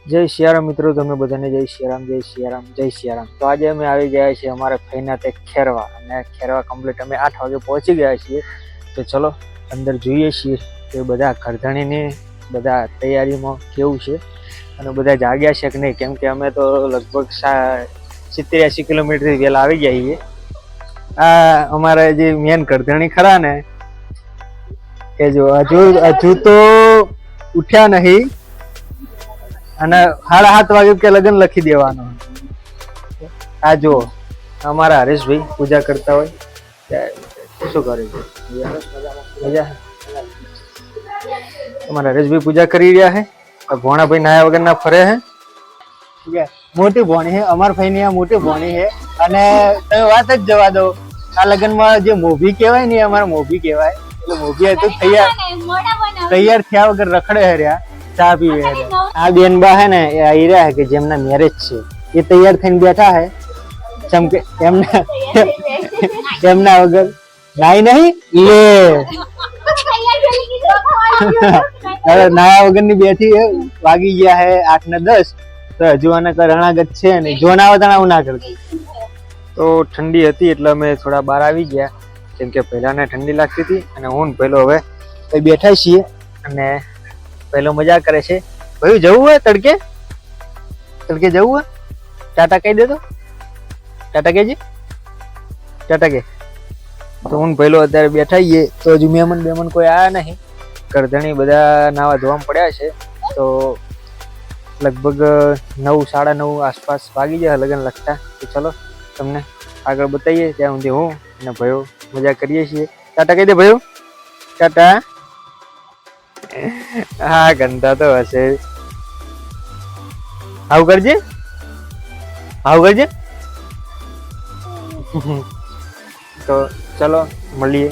જય સિયારામ મિત્રો, તમે બધાને જય સિયારામ, જય સિયારામ, જય સિયારામ। તો આજે અમે આવી ગયા છીએ અમારા ફઈના તે ખેરવા, અને ખેરવા કમ્પ્લીટ અમે 8 વાગે પહોંચી ગયા છીએ। તો ચલો અંદર જોઈએ છીએ કે બધા ઘરધણીની બધા તૈયારીમાં કેવું છે અને બધા જાગ્યા છે કે નહીં, કેમ કે અમે તો લગભગ 70-80 કિલોમીટરથી વહેલા આવી ગયા છીએ। આ અમારા જે મેન ઘરધણી ખરા ને એ જો હજુ તો ઉઠ્યા નહીં, અને 7:30 વાગે કે લગન લખી દેવાનો। આ જો અમારા હરેશભાઈ પૂજા કરતા હોય, શું કરે છે મજા? અમારા હરેશભાઈ પૂજા કરી રહ્યા છે। ભોણાભાઈ નાયા વગર ના ફરે છે। મોટી ભોણી છે અમારા ભાઈ ની, આ મોટી ભોણી છે। અને તમે વાત જ જવા દો, આ લગ્નમાં જે મોભી કહેવાય ને, અમારા મોભી કહેવાય। એટલે મોભી તો તૈયાર થયા વગર રખડે હર્યા, ચા પીવે હર્યા। આ બેન બા હે ને એ આવી રહ્યા કે જેમના મેરેજ છે, એ તૈયાર થઈને બેઠા હે, ચમકે એમના વગર નાઈ નહીં લે હવે નાયા વગર ની બેઠી હે। વાગી ગયા હે 8 ને 10, તો હજુ આને રણાગત છે ને જોનાવા તણાવ ના કરતી। તો ઠંડી હતી એટલે અમે થોડા બહાર આવી ગયા, કેમ કે પહેલાને ઠંડી લાગતી હતી અને હું પહેલો હવે બેઠા છીએ અને પહેલો મજા કરે છે। ભાઈ જવું હોય તડકે જવું હોય? ટાટા કહી દે, તો ટાટા કહેજે, ટાટા કે। તો હું પહેલો અત્યારે બેઠા છીએ, તો હજુ મહેમાન કોઈ આવ્યા નહીં। ઘરધણી બધા નાવા ધોવામાં પડ્યા છે, તો લગભગ 9-9:30 આસપાસ વાગી જાય લગન લખતા। તો ચલો તમને આગળ બતાવીએ, ત્યાં સુધી હું અને ભાઈઓ મજા કરીએ છીએ। ટાટા કહી દે ભાઈઓ, ટાટા। હા ગંદા તો હશે, આવું કરજે, આવું કરજે। તો ચલો મળીએ।